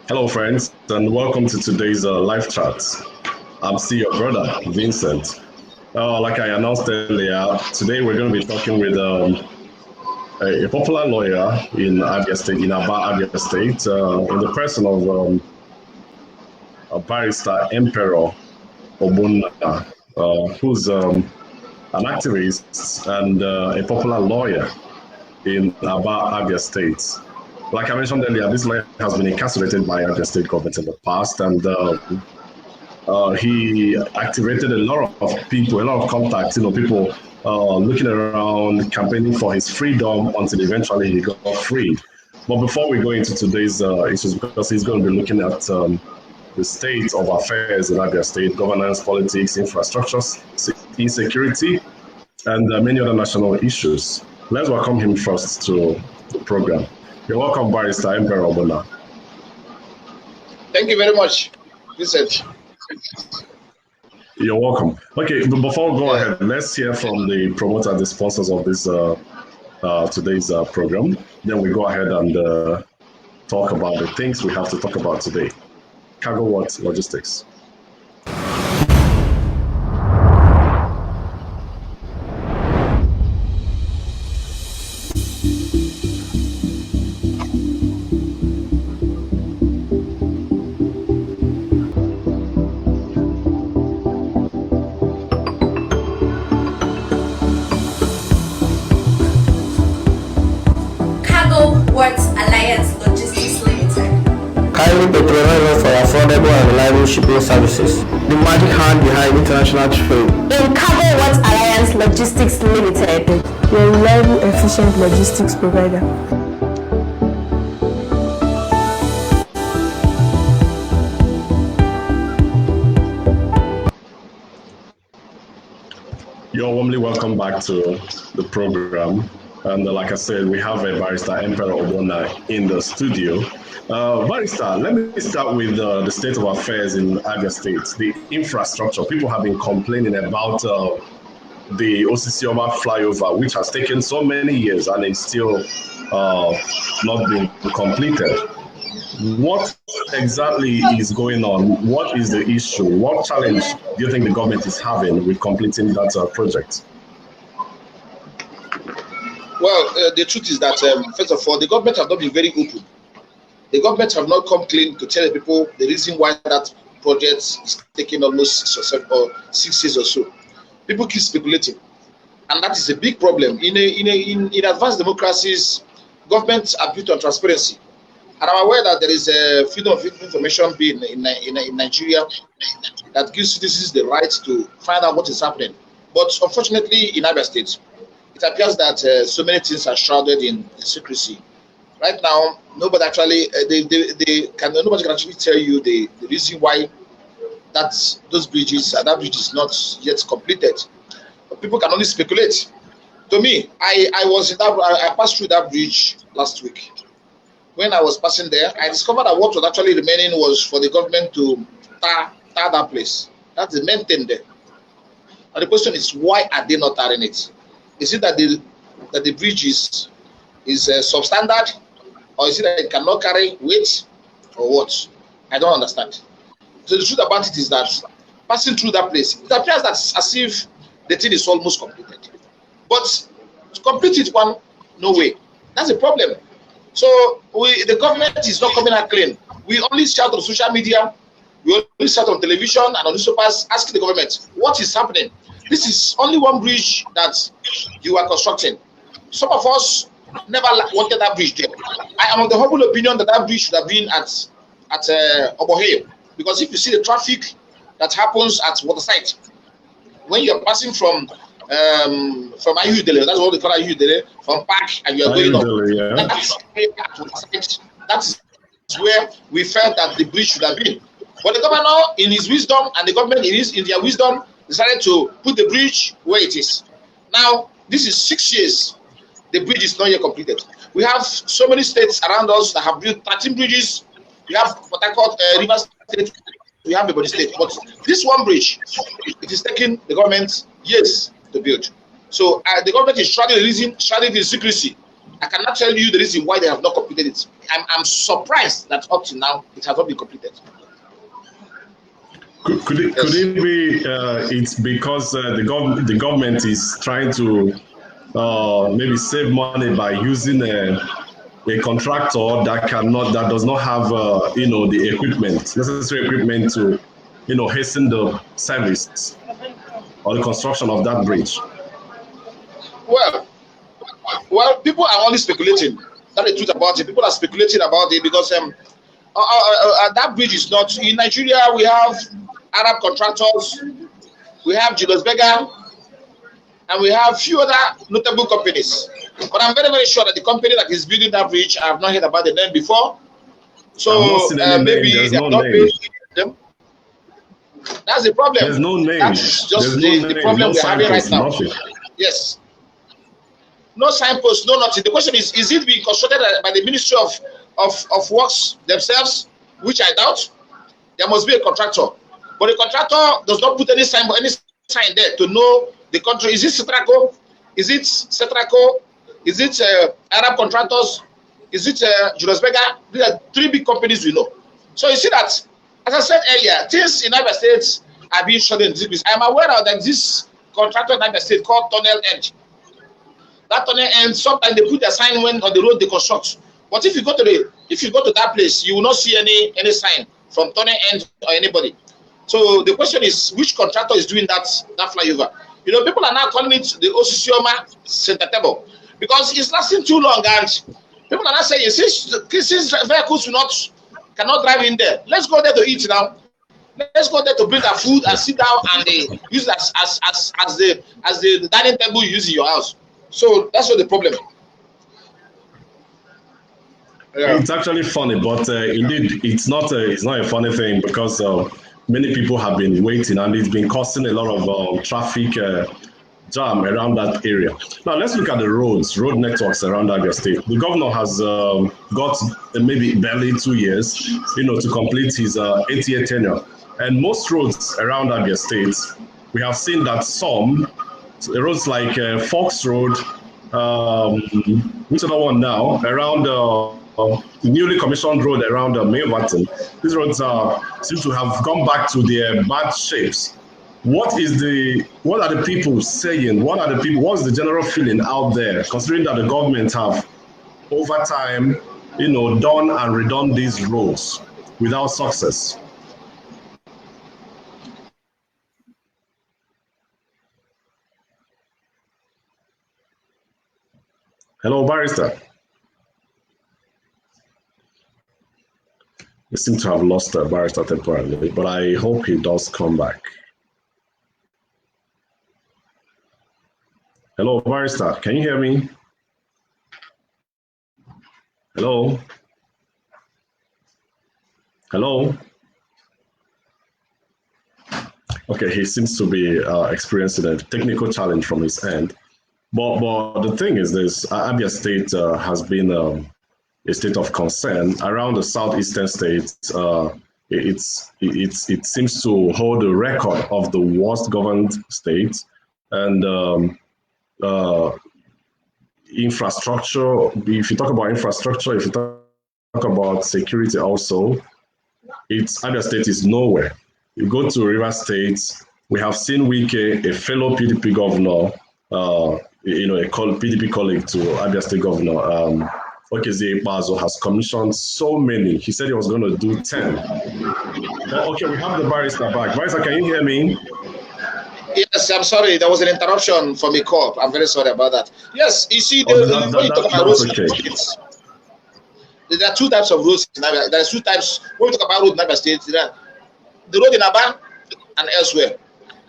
Hello, friends, and welcome to today's live chat. I'm still your brother, Vincent. Like I announced earlier, today we're going to be talking with a popular lawyer in Abia State, in Abia State, in the person of a barrister Emperor Ogbonna, who's an activist and a popular lawyer in Abia State. Like I mentioned earlier, this lawyer has been incarcerated by the state government in the past, and he activated a lot of people, a lot of contacts, people looking around, campaigning for his freedom until eventually he got freed. But before we go into today's issues, because he's going to be looking at the state of affairs in Abia State, governance, politics, infrastructure, insecurity, and many other national issues. Let's welcome him first to the program. You're welcome, Barrister Emperor Ogbonna. Thank you very much, Vincent. You're welcome. Okay, but before we go ahead, let's hear from the promoter, the sponsors of this today's program. Then we go ahead and talk about the things we have to talk about today. Cargo What Logistics. For affordable and reliable shipping services. The magic hand behind international trade. In Cargo What Alliance Logistics Limited, your reliable, efficient logistics provider. You're warmly welcome back to the program. And like I said, we have a barrister, Emperor Ogbonna, in the studio. Barrister, let me start with the state of affairs in Abia State, the infrastructure. People have been complaining about the Osisioma flyover, which has taken so many years and is still not being completed. What exactly is going on? What is the issue? What challenge do you think the government is having with completing that project? Well, the truth is that, first of all, the government have not been very open. The government have not come clean to tell the people the reason why that project is taking almost 6 years or so. People keep speculating, and that is a big problem. In advanced democracies, governments are built on transparency. And I'm aware that there is a freedom of information bill in Nigeria that gives citizens the right to find out what is happening. But unfortunately, in Abia State, it appears that so many things are shrouded in secrecy. Right now, nobody actually nobody can actually tell you the reason why that bridge is not yet completed. But people can only speculate. To me, I passed through that bridge last week. When I was passing there, I discovered that what was actually remaining was for the government to tar that place. That's the main thing there. And the question is, why are they not tarring it? Is it that the bridge is substandard, or is it that it cannot carry weight, or what? I don't understand. So the truth about it is that passing through that place, it appears that as if the thing is almost completed. But to complete it, no way. That's the problem. So the government is not coming out clean. We only shout on social media, we only shout on television and on newspapers asking the government, what is happening? This is only one bridge that you are constructing. Some of us never wanted that bridge there. I am of the humble opinion that that bridge should have been at Obohe, because if you see the traffic that happens at Waterside, when you are passing from Ayudele, that's what they call Ayudele, from Park, and you are going up. That is where we felt that the bridge should have been. But the governor, in his wisdom, and the government in their wisdom, decided to put the bridge where it is. Now, this is 6 years. The bridge is not yet completed. We have so many states around us that have built 13 bridges. We have what I call River State. We have Ebonyi State. But this one bridge, it is taking the government years to build. So the government is shrouding the secrecy. I cannot tell you the reason why they have not completed it. I'm surprised that up to now it has not been completed. Could it be it's because the government is trying to maybe save money by using a contractor that does not have the necessary equipment to hasten the service or the construction of that bridge? Well, people are only speculating. That's the truth about it. People are speculating about it because that bridge is not in Nigeria. We have Arab contractors, we have Julius Berger, and we have few other notable companies. But I'm very, very sure that the company that is building that bridge, I have not heard about the name before. So maybe they have not paid them. That's the problem. There's no name. That's just the problem we're having right now. Nothing. Yes. No signpost, no nothing. The question is it being constructed by the Ministry of Works themselves, which I doubt? There must be a contractor. But the contractor does not put any sign there to know the country. Is it Cetraco? Is it Cetraco? Is it Arab contractors? Is it Julius Berger? These are three big companies we know. So you see that, as I said earlier, things in Abia State are being shown in this. I'm aware of that this contractor in Abia State called Tunnel End. That tunnel end, sometimes they put a sign when on the road they construct. But if you go to that place, you will not see any sign from Tunnel End or anybody. So the question is, which contractor is doing that flyover? People are now calling it the Osisioma Center Table because it's lasting too long, and people are not saying since vehicles cannot drive in there, let's go there to eat now. Let's go there to bring our food and sit down and use it as the dining table you use in your house. So that's what the problem is. Yeah. It's actually funny, but indeed, it's not a funny thing because many people have been waiting, and it's been causing a lot of traffic jam around that area. Now, let's look at the road networks around Abia State. The governor has got maybe barely 2 years, to complete his 8-year tenure. And most roads around Abia State, we have seen that some roads like Fox Road, which other one now, around the newly commissioned road around Maywaton, these roads seem to have gone back to their bad shapes. What are the people saying? What's the general feeling out there, considering that the government have over time, done and redone these roads without success? Hello, Barrister. We seem to have lost Barrister temporarily, but I hope he does come back. Hello, Barrister. Can you hear me? Hello? Hello? Okay, he seems to be experiencing a technical challenge from his end. But the thing is this, Abia State has been a state of concern. Around the southeastern states, it seems to hold the record of the worst governed state. And infrastructure, if you talk about infrastructure, if you talk about security also, Abia State is nowhere. You go to River State, we have seen Wike, a fellow PDP governor, a PDP colleague to Abia State Governor Okezie Ikpeazu, has commissioned so many. He said he was going to do 10. Okay, we have the barrister back. Barrister, can you hear me? Yes, I'm sorry. There was an interruption from a call. I'm very sorry about that. Yes, you see, when you talk about roads, there are two types of roads in Abia. There are two types. When we talk about road in Abia State, the road in Aba and elsewhere.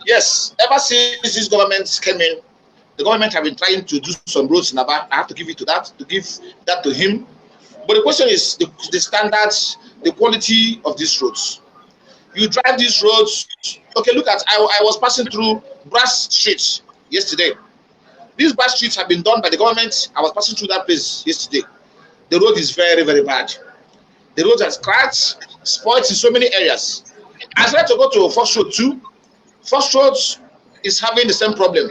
Yes, ever since this government came in, the government have been trying to do some roads in Aba. I have to give that to him. But the question is the standards, the quality of these roads. You drive these roads. Okay, look at, I was passing through Brass Street yesterday. These Brass Streets have been done by the government. I was passing through that place yesterday. The road is very, very bad. The road has cracked, spoiled in so many areas. I tried to go to First Road too. First Road is having the same problem.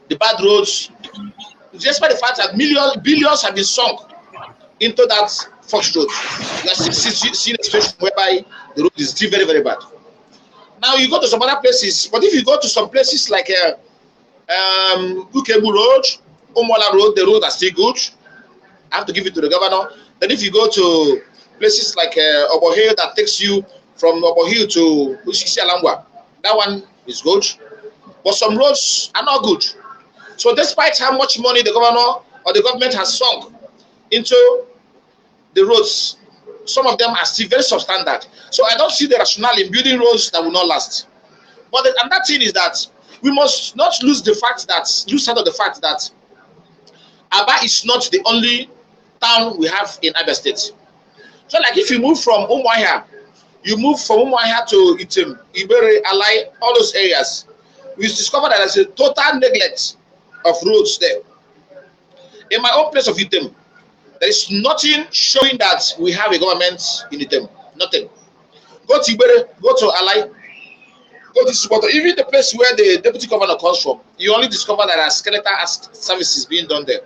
The bad roads, just by the fact that billions have been sunk into that Fox Road. You are still seeing a situation whereby the road is still very, very bad. Now you go to some other places, but if you go to some places like Ukebu Road, Umola Road, the roads are still good. I have to give it to the governor. Then if you go to places like Obohill that takes you from Obohill to Usisi Alangwa, that one is good. But some roads are not good. So despite how much money the governor or the government has sunk into the roads, some of them are still very substandard. So I don't see the rationale in building roads that will not last. But another thing is that we must not lose sight of the fact that Aba is not the only town we have in Abia State. So like if you move from Umuahia, you move from Umuahia to Itim, Ibere, Alai, all those areas, we discover that there's a total neglect of roads there. In my own place of Itim, there is nothing showing that we have a government in Item. Nothing. Go to Ibere, go to Alai, go to Suboto. Even the place where the deputy governor comes from, you only discover that there are skeletal services being done there.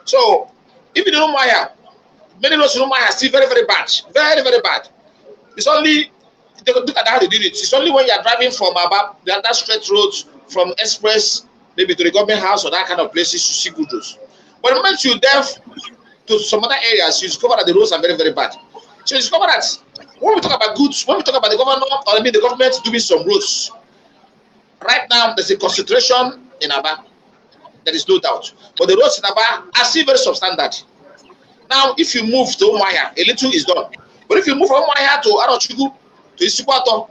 So, even in Umuahia, many roads in Umuahia are still very, very bad. Very, very bad. It's only, look at how they did it. It's only when you are driving from Aba, that straight roads from Express, maybe to the government house or that kind of places, you see good roads. But the moment you delve to some other areas, you discover that the roads are very, very bad. So you discover that when we talk about goods, when we talk about the governor, or the government doing some roads, right now there's a concentration in Aba. There is no doubt. But the roads in Aba are still very substandard. Now, if you move to Umuahia, a little is done. But if you move from Umuahia to Arochukwu, to Isukwato,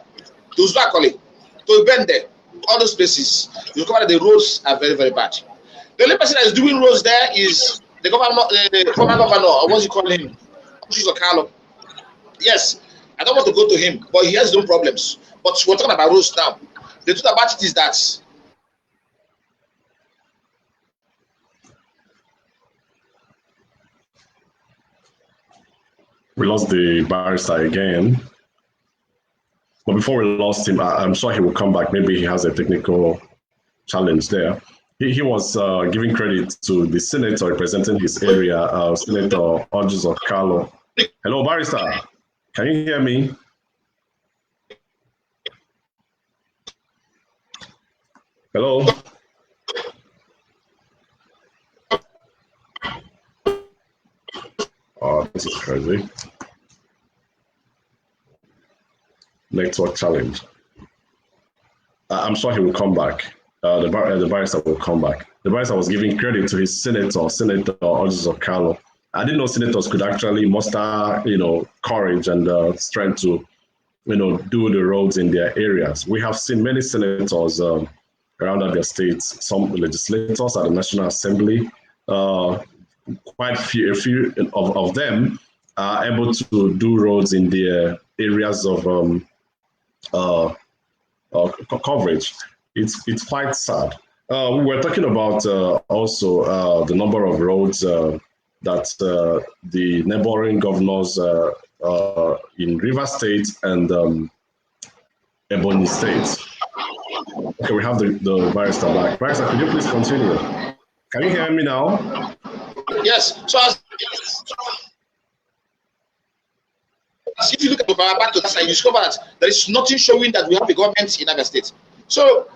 to Uzakoli, to Ibende, all those places, you discover that the roads are very, very bad. The only person that is doing roads there is the governor, the former governor, or what you call him, Carlo. Yes, I don't want to go to him, but he has no problems. But we're talking about roads now. The truth about it is that we lost the barrister again. But before we lost him, I'm sure he will come back. Maybe he has a technical challenge there. He was giving credit to the senator representing his area, Senator Okezie Ikpeazu. Hello, barrister. Can you hear me? Hello? Oh, this is crazy. Network challenge. I'm sure he will come back. The barrister will come back. The barrister was giving credit to his senator, Senator Okezie Ikpeazu. I didn't know senators could actually muster, courage and strength to, do the roads in their areas. We have seen many senators around Abia State, some legislators at the National Assembly. Quite a few of them are able to do roads in their areas of coverage. It's quite sad. We were talking about also the number of roads that the neighboring governors in Rivers State and Ebonyi State. Okay, we have the barrister back. Barrister, could you please continue? Can you hear me now? Yes. So as if you look at back to that side, you discover that there is nothing showing that we have a government in Abia State. So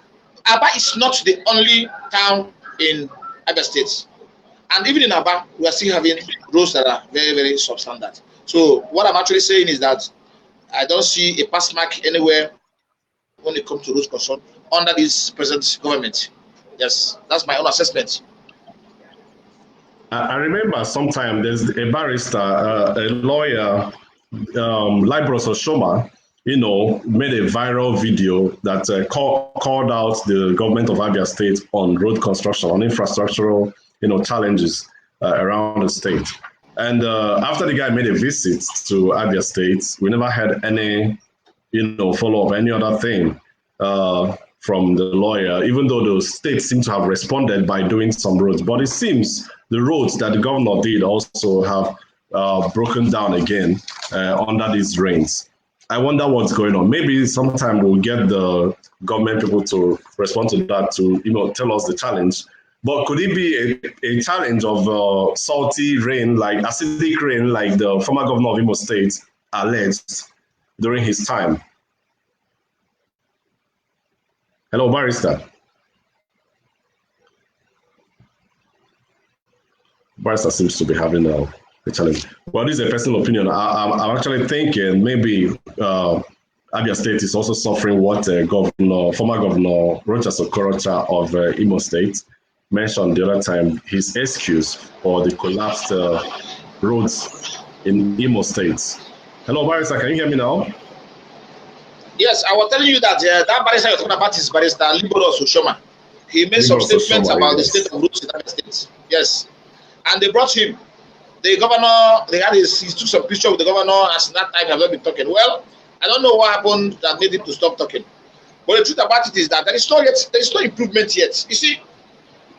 Aba is not the only town in Abia State. And even in Aba, we are still having roads that are very, very substandard. So what I'm actually saying is that I don't see a pass mark anywhere when it comes to roads concern under this present government. Yes, that's my own assessment. I remember sometime there's a barrister, a lawyer, Libros Oshoma, made a viral video that called out the government of Abia State on road construction, on infrastructural, challenges around the state. And after the guy made a visit to Abia State, we never had any, follow-up, any other thing from the lawyer, even though the state seemed to have responded by doing some roads. But it seems the roads that the governor did also have broken down again under these rains. I wonder what's going on. Maybe sometime we'll get the government people to respond to that, to tell us the challenge But could it be a challenge of salty rain, like acidic rain, like the former governor of Imo State alleged during his time? Hello, Barrister. Barrister seems to be having a challenge. Well, this is a personal opinion. I'm actually thinking maybe Abia State is also suffering what former Governor Rochas Okorocha of Imo State mentioned the other time, his excuse for the collapsed roads in Imo State. Hello, Barrister, can you hear me now? Yes, I was telling you that that barrister you're talking about is Barrister Libero Oshoma. He made some statements about the state of roads in Abia State. Yes. And they brought him. The governor, he took some picture with the governor, as that time he has not been talking. Well, I don't know what happened that made him to stop talking. But the truth about it is that there is no improvement yet. You see,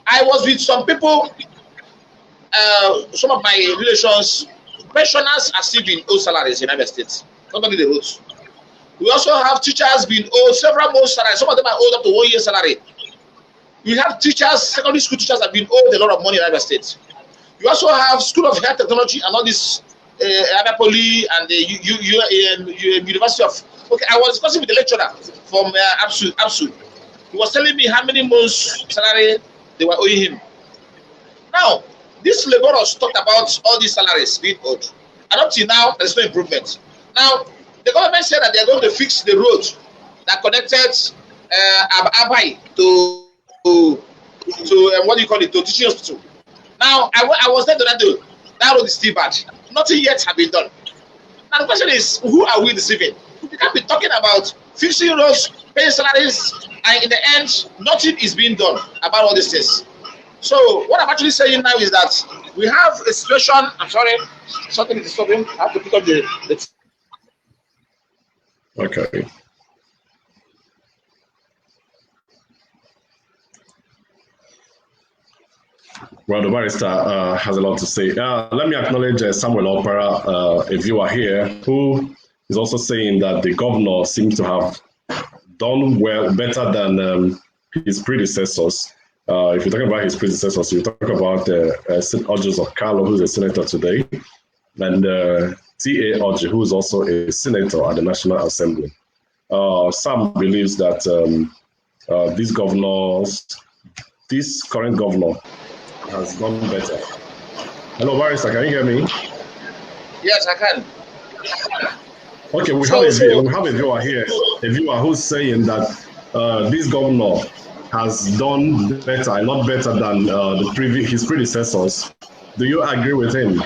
I was with some people, some of my relations, pensioners are still being owed salaries in Abia State, not only the roads. We also have teachers being owed several months salaries. Some of them are owed up to 1 year salary. We have teachers, secondary school teachers have been owed a lot of money in Abia State. You also have School of Health Technology and all this Abia Poly and the University of. Okay, I was discussing with the lecturer from ABSU. He was telling me how many months salary they were owing him. Now, these laborers talked about all these salaries being owed, and up to now, there's no improvement. Now, the government said that they are going to fix the road that connected Abai to what do you call it, to teaching hospital. Now, I was there that day. That road is still bad. Nothing yet has been done. Now, the question is, who are we deceiving? We can't be talking about fixing roads, paying salaries, and in the end, nothing is being done about all these things. So, what I'm actually saying now is that we have a situation. I'm sorry, something is disturbing. I have to pick up the Okay. Well, the barrister has a lot to say. Let me acknowledge Samuel Opera, a viewer here, who is also saying that the governor seems to have done better than his predecessors. If you're talking about his predecessors, you talk about Odjus of Carlo, who's a senator today, and T.A. Odji, who is also a senator at the National Assembly. Sam believes that this current governor has gone better. Hello, Barrister, can you hear me? Yes, I can. Okay, we have a viewer here, a viewer who's saying that this governor has done better, a lot better than his predecessors. Do you agree with him?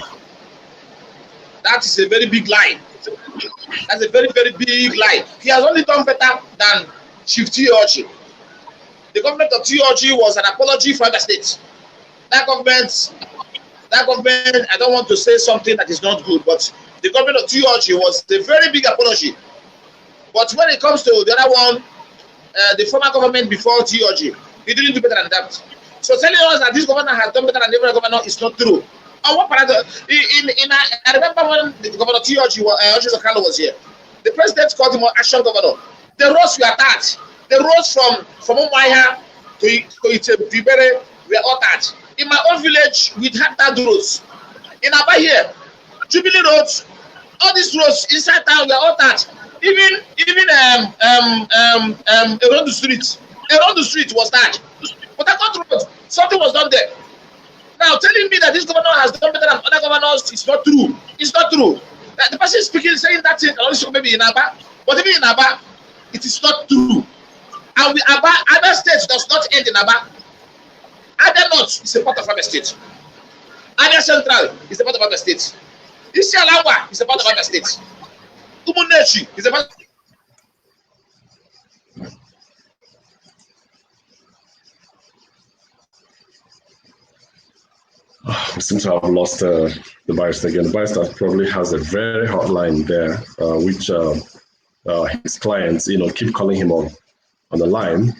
That is a very big lie. That's a very, very big lie. He has only done better than Chief T.O.G. The government of T.O.G. was an apology for Abia State. That government, I don't want to say something that is not good, but the government of T.O.G. was a very big apology. But when it comes to the other one, the former government before T.O.G., he didn't do better than that. So telling us that this governor has done better than every governor is not true. I remember when the governor T.O.G. was here, the president called him an action governor. The roads were attacked. The roads from Umuahia to Ibere were all attacked. In my own village, we had that roads. In Aba here, Jubilee roads, all these roads inside town were all attacked. Even around the street. Around the street was that. But that road, something was done there. Now, telling me that this governor has done better than other governors is not true. It's not true. The person speaking, saying that thing, maybe in Aba, but even in Aba, it is not true. And Abia State does not end in Aba. Abia North is a part of Abia State. Abia Central is a part of Abia State. Isialawa is a part of Abia State. Umunechi is a part. We seem to have lost the barrister again. The barrister probably has a very hot line there, which his clients, keep calling him on the line.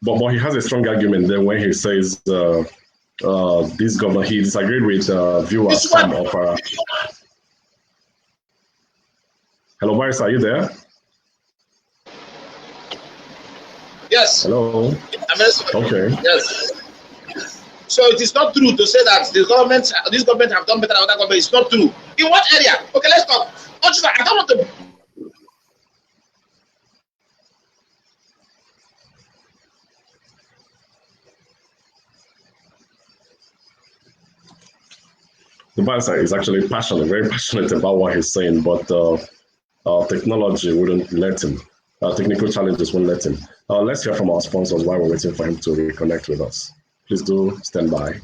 But he has a strong argument then when he says this governor, he disagreed with viewer Sam Opera. Hello, barrister, are you there? Yes. Hello. I'm listening. Okay. Yes. So it is not true to say that this government have done better than other government. It's not true. In what area? Okay, let's talk. I don't want to. The barrister is actually passionate, very passionate about what he's saying, but technology wouldn't let him. Technical challenges won't let him. Let's hear from our sponsors while we're waiting for him to reconnect with us. Please do stand by.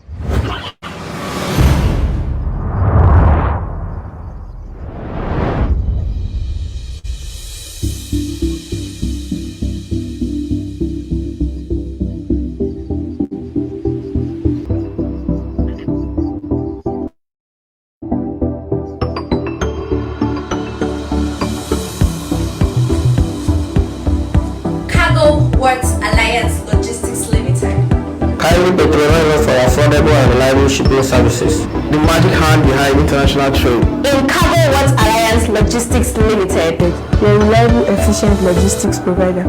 For affordable and reliable shipping services. The magic hand behind international trade. In Cargo Works Alliance Logistics Limited, your reliable, efficient logistics provider.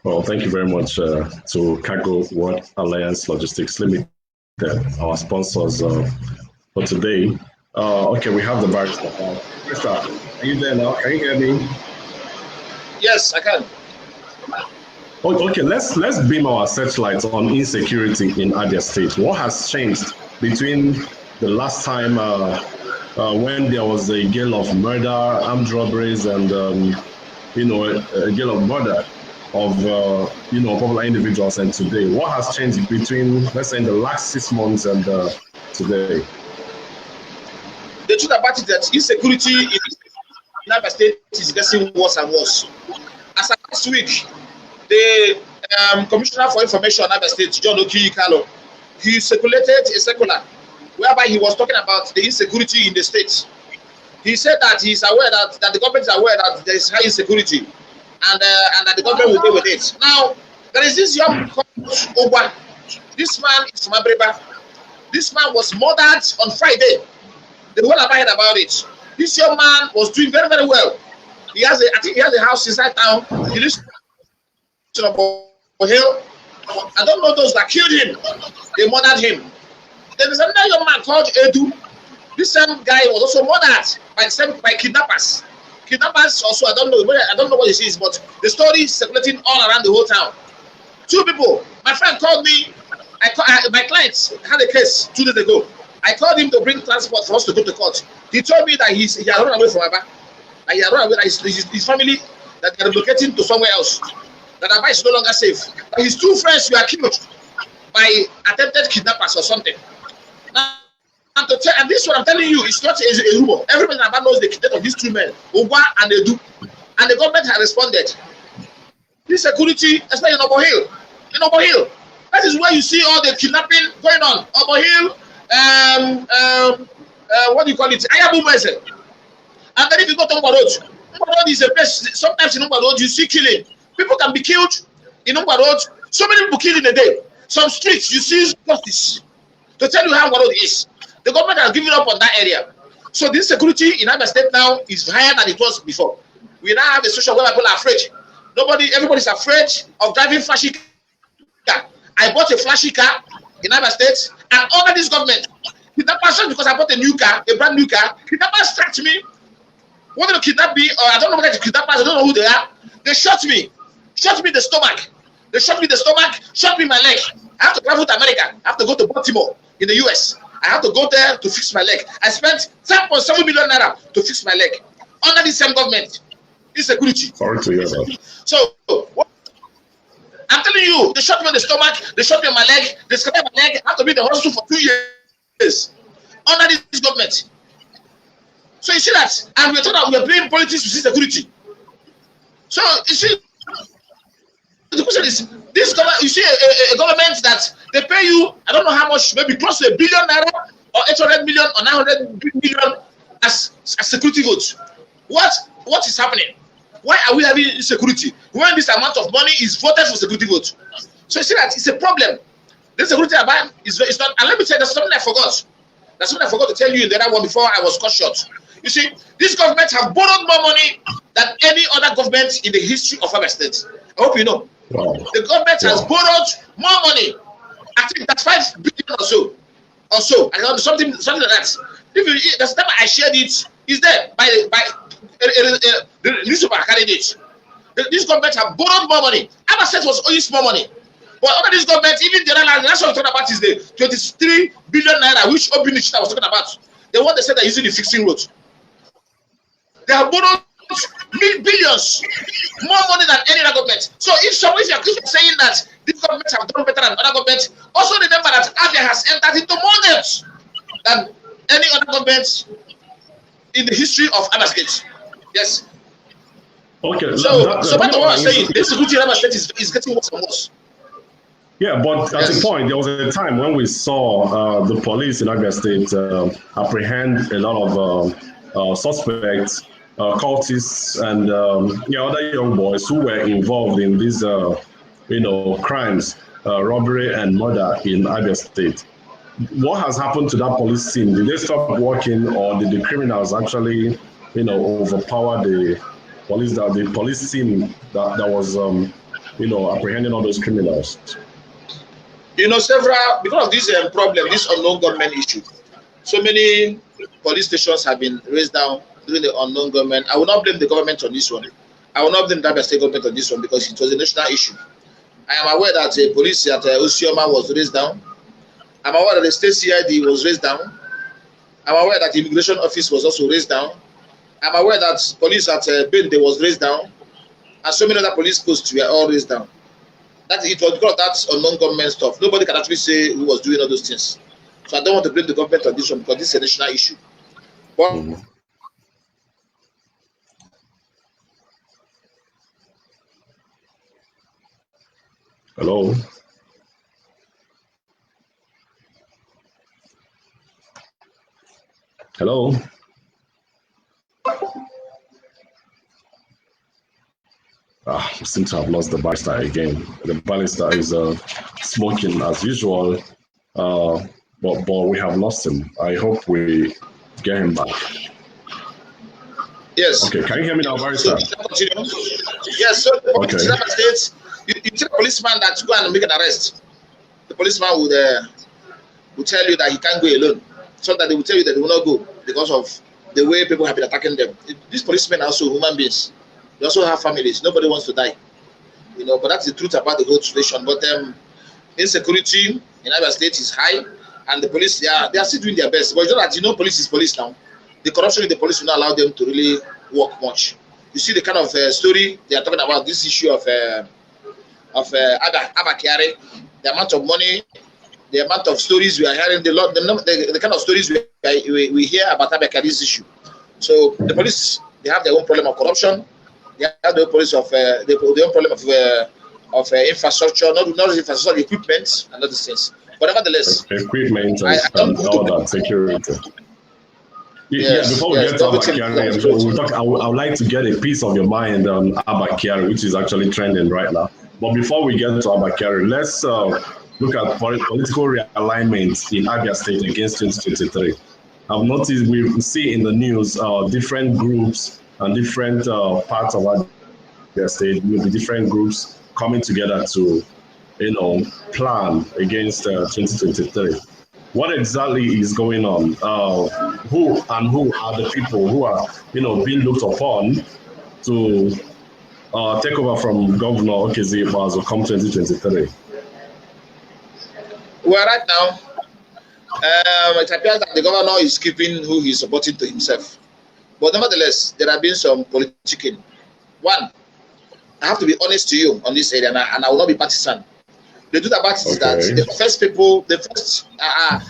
Well, thank you very much to Cargo Works Alliance Logistics Limited, our sponsors for today. Okay, we have the barrister. Barrister, are you there now? Can you hear me? Yes, I can. Oh, okay, let's beam our searchlights on insecurity in Abia State. What has changed between the last time when there was a gale of murder, armed robberies, and a gale of murder of popular individuals, and today? What has changed between, let's say, in the last 6 months and today? The truth about it is that insecurity in Abia State is getting worse and worse. As of last week, the Commissioner for Information in Abia State, John Okezie Ikpeazu, he circulated a circular whereby he was talking about the insecurity in the state. He said that he is aware that the government is aware that there is high insecurity and that the government will deal with it. Now, there is this young called Ogbonna. This man is from Abia. This man was murdered on Friday. The whole have heard about it. This young man was doing very, very well. I think he has a house inside town. He lives in a hill. I don't know those that killed him. They murdered him. There is another young man called Edu. This same guy was also murdered by kidnappers. Kidnappers also, I don't know what it is, but the story is circulating all around the whole town. 2 people. My friend called me. My client had a case 2 days ago. I called him to bring transport for us to go to court. He told me that he had run away from Abba. That he had run away, that his family, that they are relocating to somewhere else. That Abba is no longer safe. But his 2 friends were killed by attempted kidnappers or something. And this one I'm telling you, it's not a rumor. Everybody in Abba knows the death of these 2 men, Ogbonna and Edu. And the government has responded. This security, especially in Obo Hill. In Obo Hill. That is where you see all the kidnapping going on. Obo Hill. What do you call it? Ayabu Mese. And then if you go to Umba Road, Umba Road is a place. Sometimes in Umba Road you see killing. People can be killed in Umba Road. So many people killed in a day. Some streets you see justice. To tell you how Umba Road is. The government has given up on that area. So this security in Abia State now is higher than it was before. We now have a situation where people are afraid. Everybody's afraid of driving flashy car. I bought a flashy car in Abia State, and under this government, kidnappers, because I bought a brand new car, kidnappers tracked me, wanted to kidnap me, or I don't know whether it's kidnappers, I don't know who they are. They shot me in the stomach. They shot me in the stomach, shot me in my leg. I have to travel to America. I have to go to Baltimore in the US. I have to go there to fix my leg. I spent 10.7 million naira to fix my leg. Under the same government, insecurity. Sorry to hear that. So, I'm telling you, they shot me in the stomach, they shot me in my leg, they scratched my leg. I have to be in the hospital for 2 years under this government. So you see that, and we're talking about we're playing politics with security. So you see, the question is, this government, you see a government that they pay you, I don't know how much, maybe close to 1 billion naira or 800 million or 900 million as security votes. What is happening? Why are we having insecurity when this amount of money is voted for security vote? So you see that it's a problem. This security is not. And let me tell you, there's something I forgot. That's something I forgot to tell you in the other one before I was cut short. You see, this government have borrowed more money than any other government in the history of Abia State. I hope you know. Wow. The government has borrowed more money. I think that's 5 billion or so. I don't know, something like that. If the time I shared it, is there by the newspaper carried it. This government have borrowed more money. Abia State was owing more money. But under this government, even the last one I'm talking about is the 23 billion naira, which Ogbonna was talking about. The one they said they're using the fixing road. They have borrowed billions, more money than any other government. So if you're saying that this government have done better than other governments, also remember that Abia has entered into more debts than any other government in the history of Abia State. Yes. Okay. So what I'm saying, this security in Abia State is getting worse and worse. Yeah, but at the point, there was a time when we saw the police in Abia State apprehend a lot of suspects, cultists, and other young boys who were involved in these, crimes, robbery and murder in Abia State. What has happened to that police team? Did they stop working, or did the criminals actually, overpower the police team that was, apprehending all those criminals? Because of this problem, this unknown government issue, so many police stations have been raised down during the unknown government. I will not blame the government on this one. I will not blame the Abia State government on this one because it was a national issue. I am aware that the police at Osioma was raised down. I'm aware that the state CID was raised down. I'm aware that the immigration office was also raised down. I'm aware that police at Bende was raised down. And so many other police posts were all raised down. It was because of that unknown government stuff. Nobody can actually say who was doing all those things. So I don't want to blame the government on this one because this is a national issue. But Hello? Hello? We seem to have lost the barrister again. The barrister is smoking as usual, but we have lost him. I hope we get him back. Yes. Okay, can you hear me now, barrister? Yes, so the Okay. States, you tell a policeman that to go and make an arrest. The policeman would tell you that he can't go alone. So that they will tell you that they will not go because of the way people have been attacking them. These policemen are also human beings. They also have families. Nobody wants to die. But that's the truth about the whole situation. But insecurity in Abia State is high, and the police they are still doing their best. But you know that police is police now. The corruption in the police will not allow them to really work much. You see the kind of story they are talking about, this issue of Abba Kyari, the amount of money, the amount of stories we are hearing, the kind of stories we hear about Abba Kyari's issue. So the police, they have their own problem of corruption. They have their own police of their own problem of infrastructure, not infrastructure, equipment, and other things. But nevertheless, equipment and all that security. Before we get to Abba Kyari, I would like to get a piece of your mind on Abba Kyari, which is actually trending right now. But before we get to Abba Kyari, let's look at political realignment in Abia State against 2023. I've noticed we see in the news different groups and different parts of Abia State with the different groups coming together to, plan against 2023. What exactly is going on? Who are the people who are, being looked upon to take over from Governor Okezie Ikpeazu come 2023? Well, right now, it appears that the governor is keeping who he's supporting to himself. But nevertheless, there have been some politicking. One, I have to be honest to you on this area, and I will not be partisan. The truth about it is that the first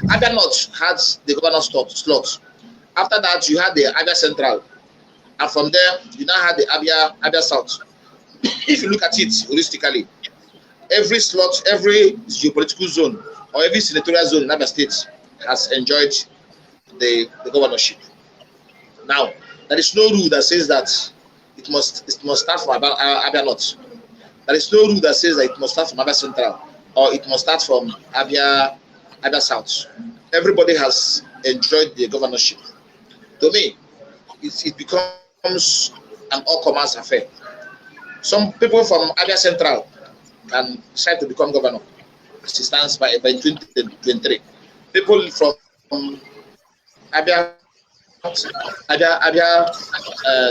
Abia North had the governor's slot. After that, you had the Abia Central. And from there, you now had the Abia South. If you look at it holistically, every slot, every geopolitical zone, or every senatorial zone in Abia State has enjoyed the governorship. Now, there is no rule that says that it must start from Abia North. There is no rule that says that it must start from Abia Central or it must start from Abia South. Everybody has enjoyed the governorship. To me, it becomes an all-commerce affair. Some people from Abia Central can decide to become governor as it stands by 2023. People from Abia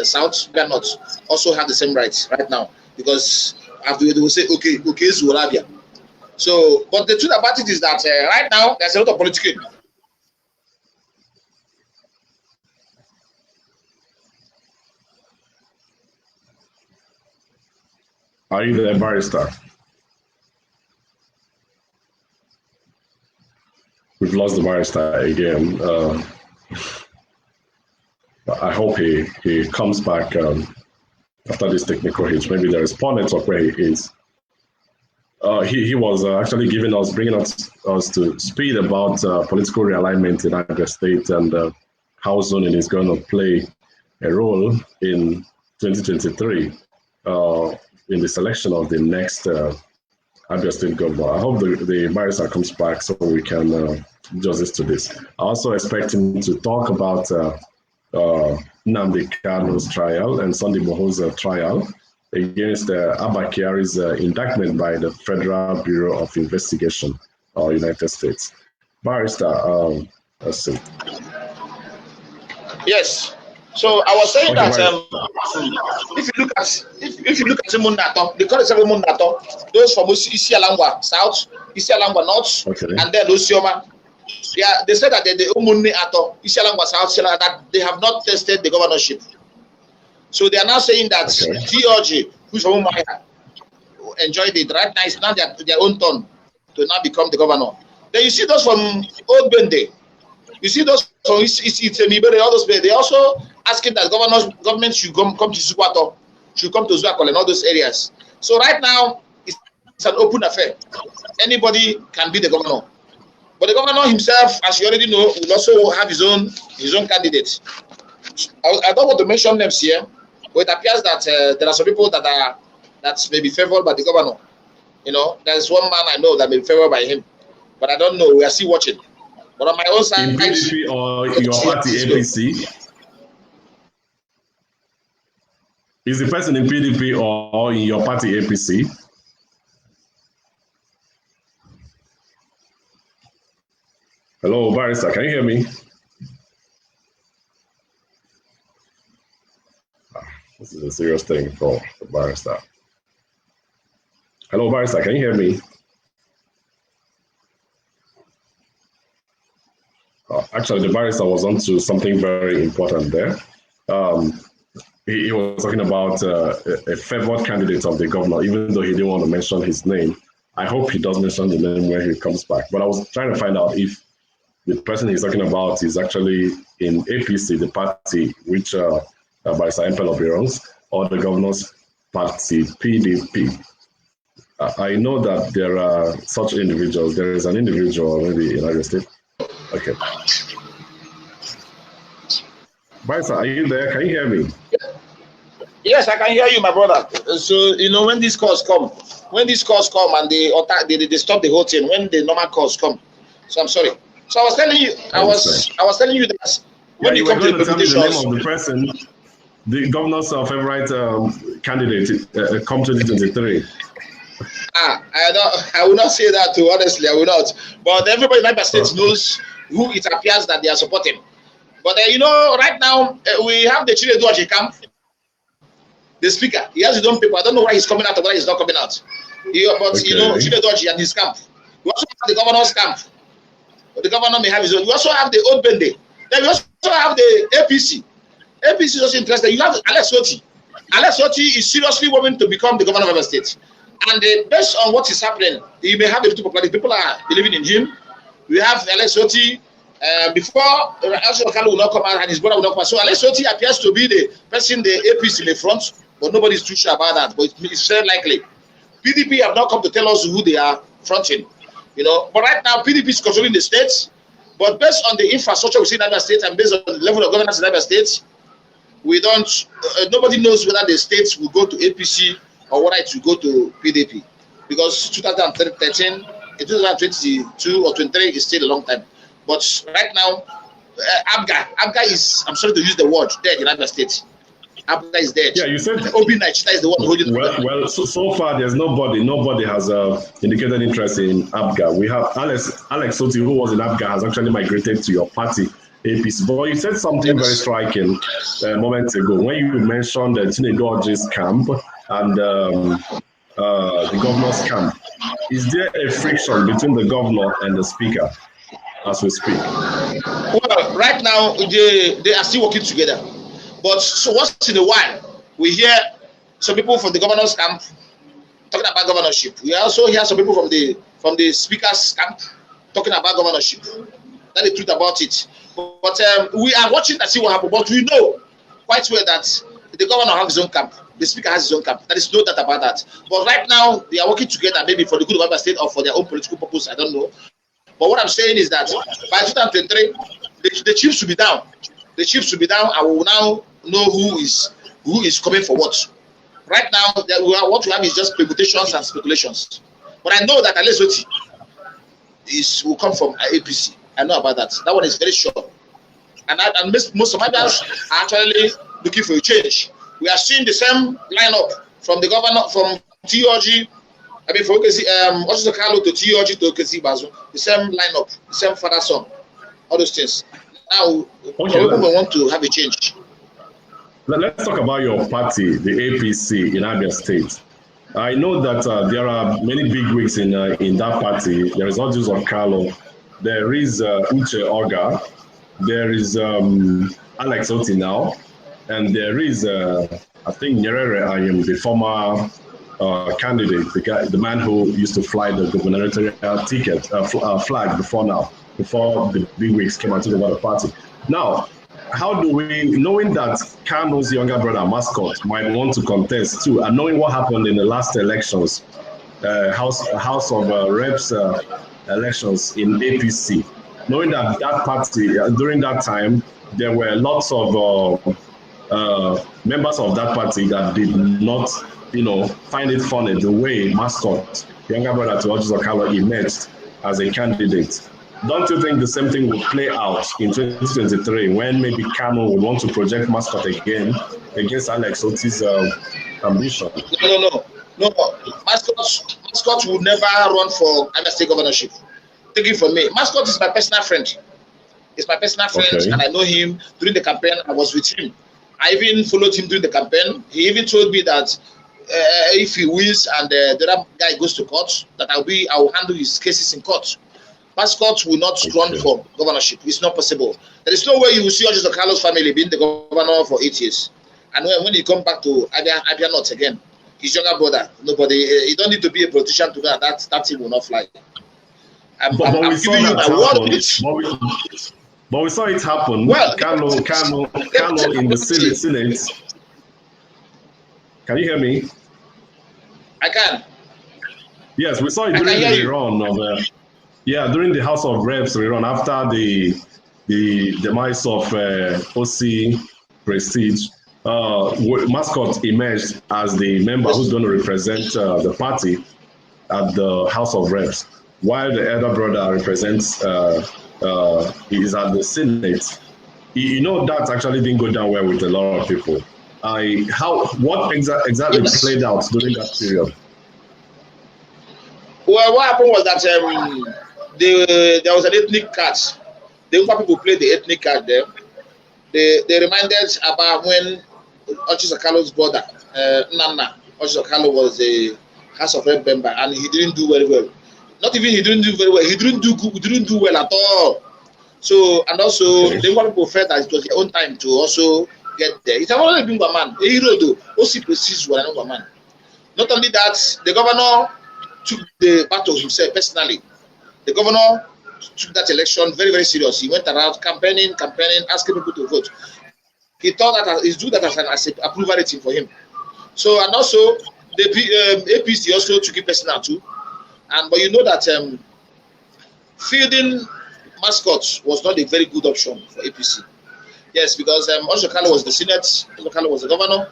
South, Abia North also have the same rights right now, because after they will say, okay, Okezie Ikpeazu. So, but the truth about it is that right now there's a lot of political. Are you there, barrister? We've lost the barrister again. I hope he comes back after this technical hitch. Maybe there is poor network where he is. He was actually bringing us to speed about political realignment in Abia State and how zoning is going to play a role in 2023 in the selection of the next Abia State governor. I hope the barrister comes back so we can justice to this. I also expect him to talk about Nnamdi Kanu's trial and Sunday Moho's trial against Abba Kyari's indictment by the Federal Bureau of Investigation of United States. Barrister, let's see. Yes. So I was saying that if you look at Mundato, they call it Mundato. Those from Isialangwa South, Isialangwa North, and then Osioma. Yeah, they said that the Umunni Ato, Isialangwa South, that they have not tested the governorship. So they are now saying that George, who's from Umaya, enjoyed it. Right now, it's now their own turn to now become the governor. Then you see those from Old Bende. You see those from all those they also asking that government should come to Zukwato, should come to Zuakol and all those areas. So right now, it's an open affair. Anybody can be the governor. But the governor himself, as you already know, will also have his own candidate. I don't want to mention names here, but it appears that there are some people that may be favored by the governor. You know, there's one man I know that may be favored by him, but I don't know. We are still watching. But on my own side, in PDP or your party APC, is the person in PDP or in your party APC? Hello, barrister, can you hear me? This is a serious thing for the barrister. Hello, barrister, can you hear me? Actually, the barrister was on to something very important there. He was talking about a favored candidate of the governor, even though he didn't want to mention his name. I hope he does mention the name when he comes back. But I was trying to find out if the person he's talking about is actually in APC, the party which Barrister Empel belongs, or the governor's party, PDP. I know that there are such individuals. There is an individual maybe in Abia State. Okay. Barrister, are you there? Can you hear me? Yes, I can hear you, my brother. So, you know, when these calls come and they stop the whole thing, when the normal calls come. So I'm sorry. So I was telling you, I was telling you that when you come to the name of the person, the governor's favorite candidate come 2023. I will not say that too, honestly, I will not. But everybody in Abia State knows who it appears that they are supporting. But you know, right now, we have the Chinedu camp, the speaker. He has his own paper. I don't know why he's coming out or why he's not coming out. You know, Chinedu and his camp. We also have the governor's camp. The governor may have his own. We also have the Old Bende. Then we also have the APC. APC is also interested. You have Alex Oti. Alex Oti is seriously wanting to become the governor of Abia State. And based on what is happening, he may have a little popularity. People are believing in him. We have Alex Oti. Before Okalu will not come out and his brother will not come out. So Alex Oti appears to be the person, the APC in the front, but nobody's too sure about that. But it's very likely. PDP have not come to tell us who they are fronting. You know, but right now PDP is controlling the states. But based on the infrastructure we see in Abia State and based on the level of governance in Abia State, we don't. Nobody knows whether the states will go to APC or whether it will go to PDP, because 2013, 2022 or 23 is still a long time. But right now, Abga is, I'm sorry to use the word, dead in Abia State. Abga is dead. Yeah, you said Obi Nichita is the one holding. Well, so far there's nobody has indicated interest in Abga. We have Alex Soti, who was in Abga, has actually migrated to your party, APC. But you said something very striking moments ago when you mentioned the Tinego's camp and the governor's camp. Is there a friction between the governor and the speaker as we speak? Well, right now they are still working together. But so once in a while, we hear some people from the governor's camp talking about governorship. We also hear some people from the speaker's camp talking about governorship. That's the truth about it. But we are watching to see what happens. But we know quite well that the governor has his own camp. The speaker has his own camp. There is no doubt about that. But right now, they are working together, maybe for the good of Abia State or for their own political purpose. I don't know. But what I'm saying is that by 2023, the chiefs will be down. The chiefs will be down. I will now know who is coming for what. Right now, what we have is just permutations and speculations. But I know that Alesoti will come from APC. I know about that. That one is very sure. And most of my guys are actually looking for a change. We are seeing the same lineup from the governor, from TOG, I mean, from Okezie Carlo to TOG to Okezie Ikpeazu, the same lineup, the same father-son, all those things. Now, people want to have a change. Let's talk about your party, the APC in Abia State. I know that there are many big wigs in that party. There is Ojus of Carlo, there is Uche Oga, there is Alex Oti now, and there is, I think, Nyerere Ayim, the former candidate, the man who used to fly the gubernatorial ticket, flag before the big wigs came out to the party. Now, how do we, knowing that Kano's younger brother, Mascot, might want to contest too, and knowing what happened in the last elections, House of Reps elections in APC, knowing that party, during that time, there were lots of members of that party that did not, find it funny the way Mascot, younger brother to Ojus Okalo, emerged as a candidate. Don't you think the same thing will play out in 2023 when maybe Kano will want to project Mascot again against Alex Oti's ambition? No. Mascot will never run for Abia State governorship. Take it from me. Mascot is my personal friend. He's my personal friend, okay. And I know him during the campaign. I was with him. I even followed him during the campaign. He even told me that if he wins and the other guy goes to court, that I will handle his cases in court. Mascot will not run for governorship. It's not possible. There is no way you will see Ojus Okalo's family being the governor for 8 years. And when he comes back to Abia North again, his younger brother, nobody, you don't need to be a politician to know that thing will not fly. But we saw it happen. Well, Kano in the Senate. Can you hear me? I can. Yes, we saw it during the rerun of during the House of Reps rerun after the demise of OC Prestige. Mascot emerged as the member who's going to represent the party at the House of Reps, while the elder brother represents is at the Senate. That actually didn't go down well with a lot of people. What exactly played out during that period? Well, what happened was that there was an ethnic card. The Upa people played the ethnic card there. They reminded about when Ojus Okalo's brother, Nana, Ojus Okalo was a House of Rep member, and he didn't do very well. Not even he didn't do very well. He didn't do well at all. So, and also, the Upa people felt that it was their own time to also get there. It's a very big man. A hero though. OC Prestige was another man. Not only that, the governor took the battle himself personally. The governor took that election very, very serious. He went around campaigning, asking people to vote. He thought that he's doing that as an approval rating for him. So, and also the APC also took it personal too. But you know that fielding Mascot was not a very good option for APC. Yes, because Ojus Okalo was the Senate, Ojus Okalo was the governor,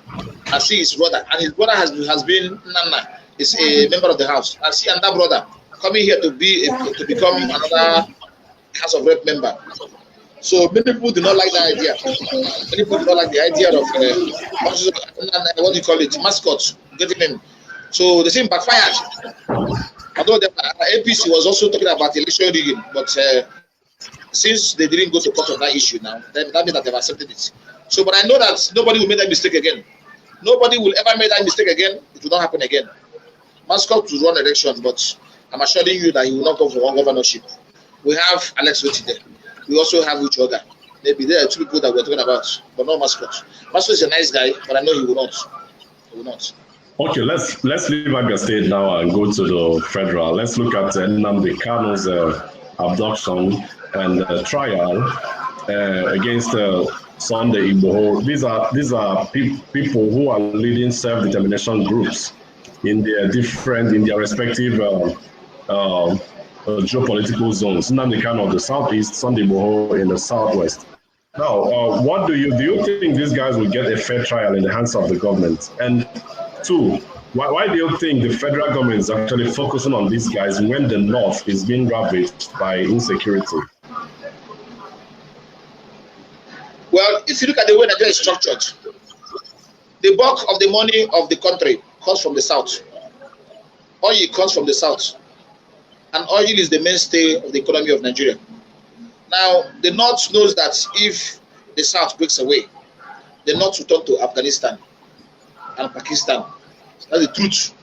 and see his brother, and his brother has been Nana, is a member of the House, and see and that brother coming here to become another House of Rep member. So many people do not like that idea. Many people do not like the idea of what do you call it, mascots getting in. So the same backfired. Although the APC was also talking about election rigging, but since they didn't go to court on that issue now, then that means that they've accepted it. So, but I know that nobody will make that mistake again. Nobody will ever make that mistake again. It will not happen again. Mascot will run election, but I'm assuring you that he will not go for one governorship. We have Alex Oti there. We also have Uchoga. Maybe there are two people that we're talking about, but not Mascot. Mascot is a nice guy, but I know he will not. He will not. Okay, let's leave Abia State now and go to the federal. Let's look at Nnamdi Kanu's abduction and trial against Sunday Igboho. These are people who are leading self-determination groups in their respective geopolitical zones. Nnamdi Kanu of the southeast, Sunday Igboho in the southwest. Now, what do you think these guys will get a fair trial in the hands of the government? And two, why do you think the federal government is actually focusing on these guys when the north is being ravaged by insecurity? Well, if you look at the way Nigeria is structured, the bulk of the money of the country comes from the south. Oil comes from the south. And oil is the mainstay of the economy of Nigeria. Now, the north knows that if the south breaks away, the north will turn to Afghanistan and Pakistan. That's the truth.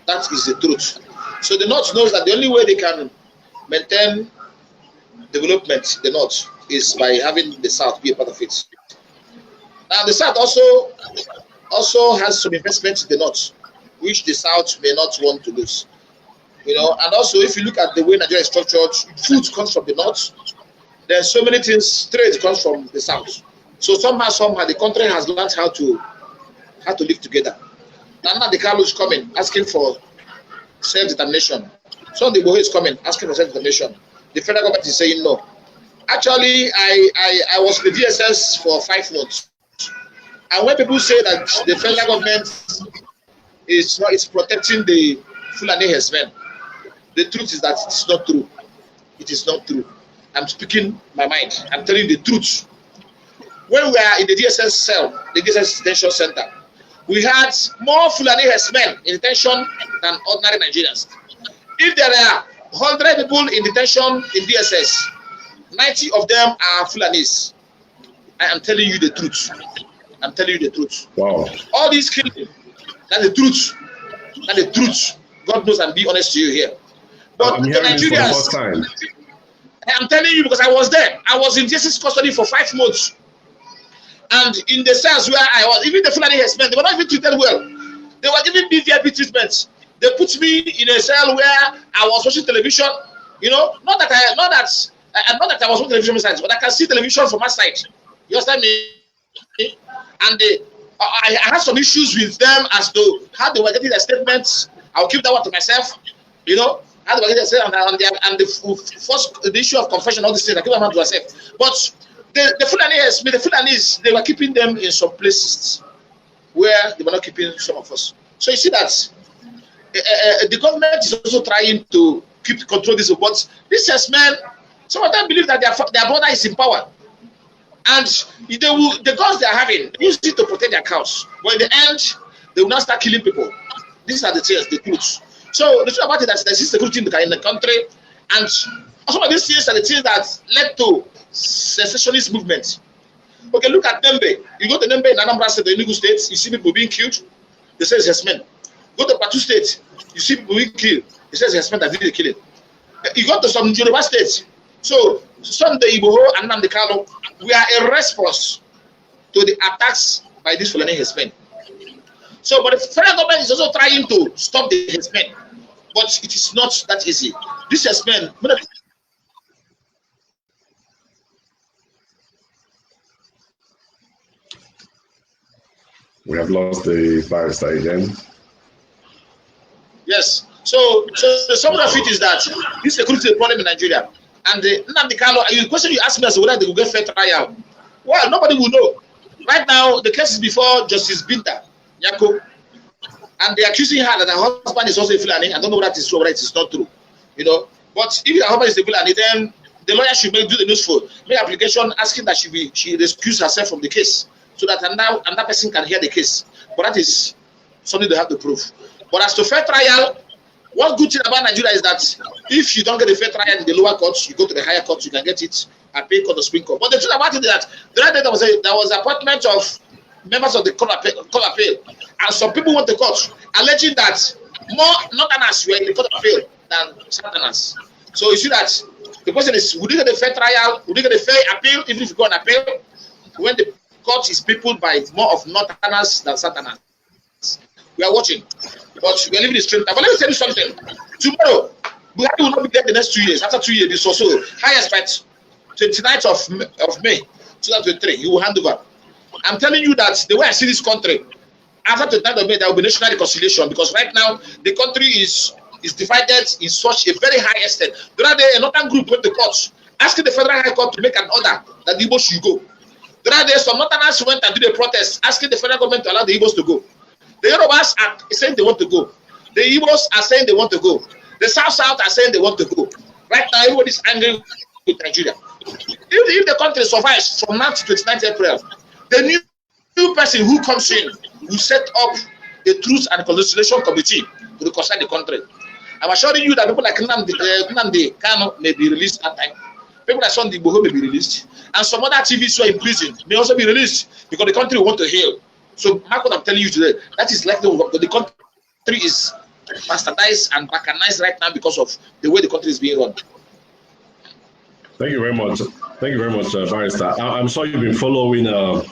That is the truth. So the north knows that the only way they can maintain development in the north is by having the south be a part of it. Now the south also has some investments in the north, which the south may not want to lose. You know, and also if you look at the way Nigeria is structured, food comes from the north. There are so many things. Trade comes from the south. So somehow the country has learned how to live together. Now the Kalu is coming, asking for self-determination. Sunday Igboho is coming, asking for self-determination. The federal government is saying no. Actually, I was with the DSS for 5 months. And when people say that the federal government is protecting the Fulani herdsmen, the truth is that it's not true. It is not true. I'm speaking my mind. I'm telling you the truth. When we are in the DSS cell, the DSS detention center, we had more Fulani herdsmen in detention than ordinary Nigerians. If there are 100 people in detention in DSS, 90 of them are Fulanis. I am telling you the truth. I'm telling you the truth. Wow. All these killing, that's the truth. That's the truth. God knows I'm being honest to you here. But the Nigerians, I'm telling you because I was there. I was in DSS custody for 5 months. And in the cells where I was, even the Fulani herdsmen, they were not even treated well. They were giving me VIP treatment. They put me in a cell where I was watching television. You know, not that I was watching television besides, but I can see television from my side. You understand me? And I had some issues with them as to how they were getting their statements. I'll keep that one to myself. You know, how they were getting their statements and the issue of confession, all these things, I keep them to myself. But the Fulanis, they were keeping them in some places where they were not keeping some of us. So you see that the government is also trying to control this. But these herdsmen, some of them believe that their brother is in power. And the guns they are having, they use it to protect their cows. But in the end, they will not start killing people. These are the things, the truth. So the truth about it is that there's insecurity in the country. And some of these things are the things that led to secessionist movement. Okay, look at Nembe. You go to Nembe in Anambra State, the Enugu State, you see people being killed. They say it's herdsmen. Go to Plateau State, you see people being killed. It says herdsmen that did the killing. You go to some Yoruba states. So Sunday Igboho and Nnamdi Kanu, we are a response to the attacks by these Fulani herdsmen. So, but the federal government is also trying to stop the herdsmen, but it is not that easy. These herdsmen. We have lost the barrister again. Yes. So some of it is that this security is a problem in Nigeria. And Nnamdi Kanu, the question you asked me as whether they will get fair trial. Well, nobody will know. Right now, the case is before Justice Binta Nyako, and they're accusing her that her husband is also a Fulani. I don't know whether that is true or whether it is not true. You know, but if her husband is a Fulani, then the lawyer should do the needful, make application asking that she excuse herself from the case, so that another person can hear the case. But that is something they have to prove. But as to fair trial, one good thing about Nigeria is that if you don't get a fair trial in the lower courts, you go to the higher courts, you can get it appeal court or Supreme Court. But the truth about it is that the other day there was appointment of members of the court appeal, and some people went to court alleging that more northerners were in the court of appeal than southerners. So you see that the question is, would you get a fair trial? Would you get a fair appeal even if you go on appeal when the court is peopled by more of northerners than southerners? We are watching, but we are living in strange time. But let me tell you something. Tomorrow, Buhari will not be there the next 2 years. After 2 years, this also high expect 29th of May 2023, he will hand over. I'm telling you that the way I see this country, after 29th of May, there will be national reconciliation, because right now the country is divided in such a very high extent. The other day, another group went to court asking the Federal High Court to make an order that the Igbos should go. The other day, some northerners went and did a protest asking the federal government to allow the Igbos to go. The Yorubas are saying they want to go. The Igbos are saying they want to go. The South are saying they want to go. Right now, everybody is angry with Nigeria. If the country survives from now to 29th April, the new person who comes in will set up a Truth and Reconciliation Committee to reconcile the country. I'm assuring you that people like Nnamdi Kanu may be released at time. People like Sunday Igboho may be released. And some other activists who are in prison may also be released, because the country will want to heal. So, mark what I'm telling you today. That is like the country is bastardized and balkanized right now because of the way the country is being run. Thank you very much. Thank you very much, Barrister. I'm sure you've been following the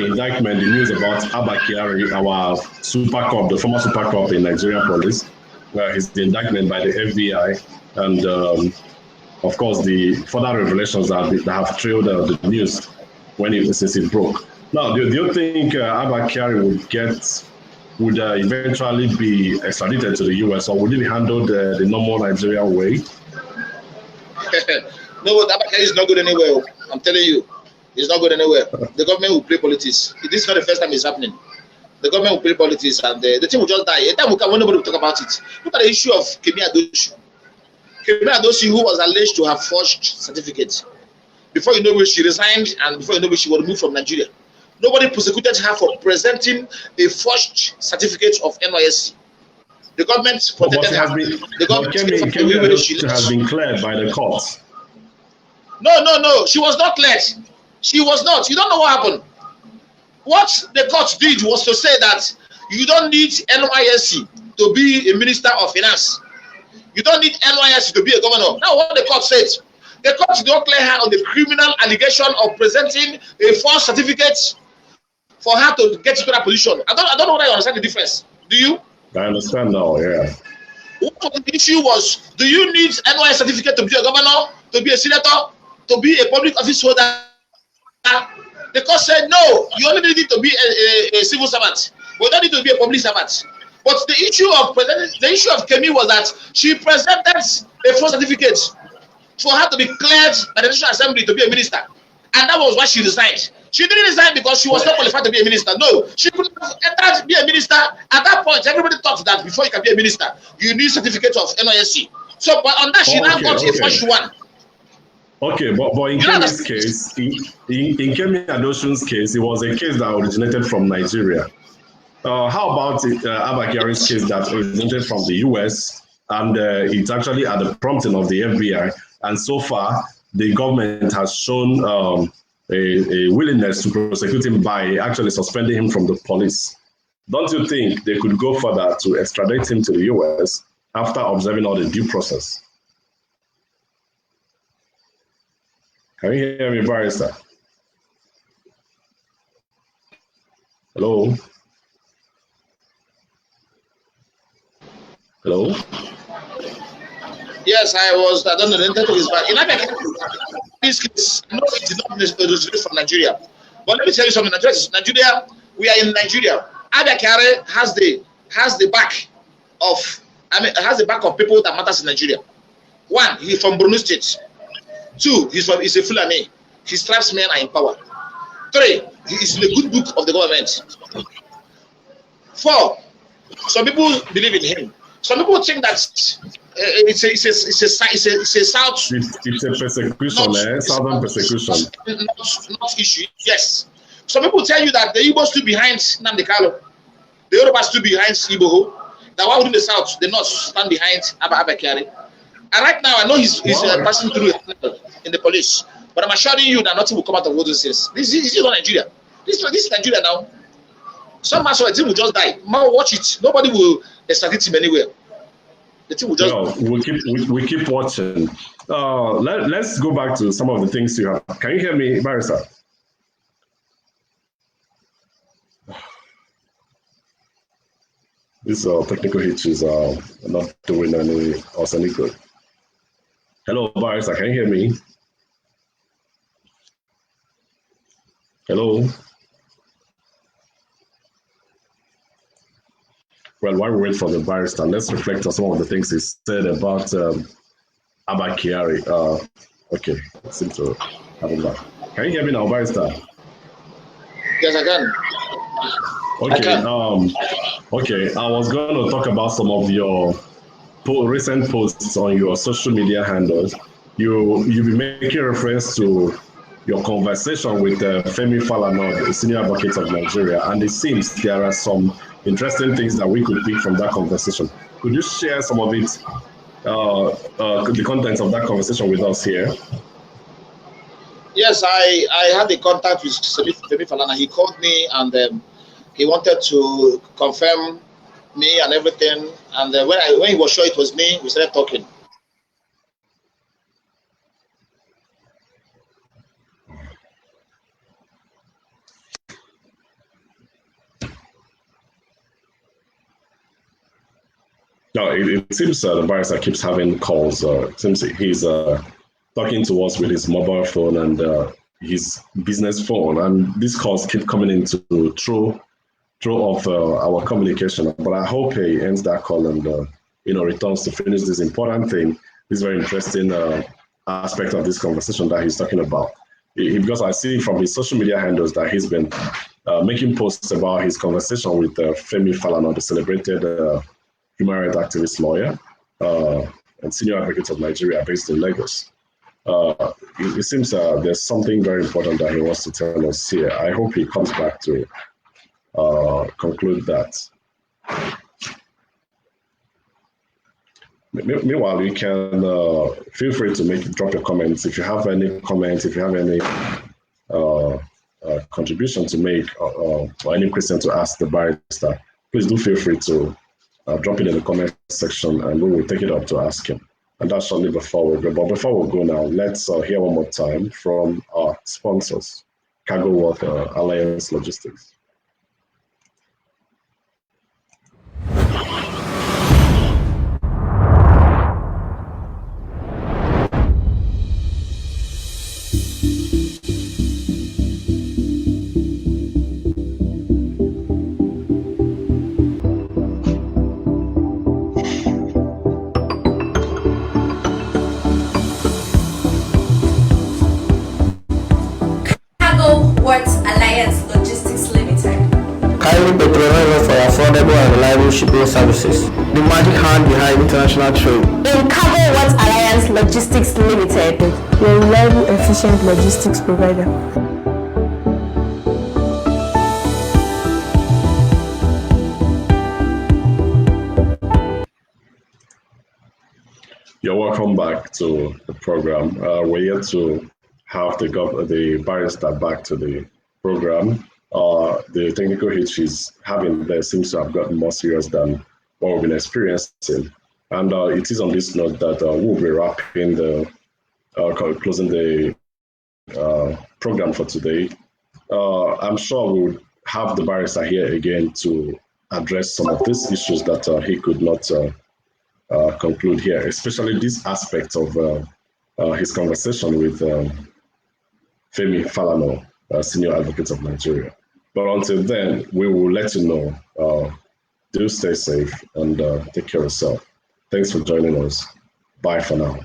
indictment, the news about Abba Kyari, our Super Cop, the former Super Cop in Nigerian police. His indictment by the FBI, and of course the further revelations that have trailed the news since it broke. Now, do you think Abba Kyari would eventually be extradited to the US, or would it be handled the normal Nigerian way? No, Abba Kyari is not good anywhere. I'm telling you, it's not good anywhere. The government will play politics. This is not the first time it's happening. The government will play politics, and the thing will just die. A time will come when nobody will talk about it. Look at the issue of Kemi Adoshi. Kemi Adoshi, who was alleged to have forged certificates. Before you know it, she resigned, and before you know it, she was removed from Nigeria. Nobody prosecuted her for presenting a forged certificate of NYSC. The government protected her. The government has been cleared by the courts. No. She was not cleared. She was not. You don't know what happened. What the court did was to say that you don't need NYSC to be a minister of finance. You don't need NYSC to be a governor. Now, what the court said, the court did not clear her on the criminal allegation of presenting a false certificate for her to get into that position. I don't know whether you understand the difference. Do you? I understand now, yeah. What the issue was, do you need NYSC certificate to be a governor, to be a senator, to be a public office holder? The court said, no, you only need to be a civil servant. We don't need to be a public servant. But the issue of Kemi was that she presented a false certificate for her to be cleared by the National Assembly to be a minister. And that was why she resigned. She didn't resign because she was not qualified to be a minister. No, she could have entered to be a minister. At that point, everybody thought that before you can be a minister, you need certificate of NYSC. So, but on that, she now got a first one. Okay, but in Kemi's case, in Kemi Adoshi's case, it was a case that originated from Nigeria. How about Abba Kyari's case that originated from the US, and it's actually at the prompting of the FBI, and so far the government has shown a willingness to prosecute him by actually suspending him from the police. Don't you think they could go further to extradite him to the US after observing all the due process? Can you hear me, Barrister? Hello? Hello? Yes, I don't know, the network is bad. In this case, no, it did not originate from Nigeria. But let me tell you something, Nigeria, we are in Nigeria. Abia Kyari has the back of people that matters in Nigeria. One, he's from Borno State. Two, he's a Fulani. His tribesmen are in power. Three, he is in the good book of the government. Four, some people believe in him. Some people think that it's a south. It's a persecution, southern persecution. Not issue. Yes. Some people tell you that the Igbo stood behind Nnamdi Kanu. The Yoruba stood behind Igbo. That why wouldn't the South, the North stand behind Abba Kyari? And right now, I know he's passing through in the police, but I'm assuring you that nothing will come out of what this is. This is not Nigeria. This is Nigeria now. Some mass of the team will just die. Man, watch it. Nobody will extradite him anywhere. The team will just. No, we keep watching. Let's go back to some of the things you have. Can you hear me, Barrister? This technical hitch is not doing us any good. Hello, Barrister, can you hear me? Hello? Well, while we wait for the Barrister, let's reflect on some of the things he said about Abba Kyari. Okay, I seem to have him back. Can you hear me now, Barrister? Yes, I can. Okay, okay. I was going to talk about some of your recent posts on your social media handles. You've been making reference to your conversation with Femi Falana, the senior advocate of Nigeria, and it seems there are some interesting things that we could pick from that conversation. Could you share some of it, the contents of that conversation with us here? Yes, I had a contact with Femi Falana. He called me and he wanted to confirm me and everything. And when he was sure it was me, we started talking. No, it seems the Barrister keeps having calls. It seems he's talking to us with his mobile phone and his business phone, and these calls keep coming in to throw off our communication. But I hope he ends that call and returns to finish this important thing, this very interesting aspect of this conversation that he's talking about. Because I see from his social media handles that he's been making posts about his conversation with Femi Falana, the celebrated human rights activist lawyer and senior advocate of Nigeria based in Lagos. It seems there's something very important that he wants to tell us here. I hope he comes back to conclude that. Meanwhile, you can feel free to drop your comments. If you have any comments, if you have any contribution to make or any question to ask the Barrister, please do feel free to drop it in the comment section and we will take it up to ask him. And that's only before we go. But before we go now, let's hear one more time from our sponsors, Cargo World Alliance Logistics. For affordable and reliable shipping services. The magic hand behind international trade. In Cargo World Alliance Logistics Limited, your reliable, efficient logistics provider. You're welcome back to the program. We're here to have the Barrister back to the program. The technical hitch he's having there seems to have gotten more serious than what we've been experiencing. And it is on this note that we'll be wrapping closing the program for today. I'm sure we'll have the Barrister here again to address some of these issues that he could not conclude here, especially this aspect of his conversation with Femi Falana, senior advocate of Nigeria. But until then, we will let you know. Do stay safe and take care of yourself. Thanks for joining us. Bye for now.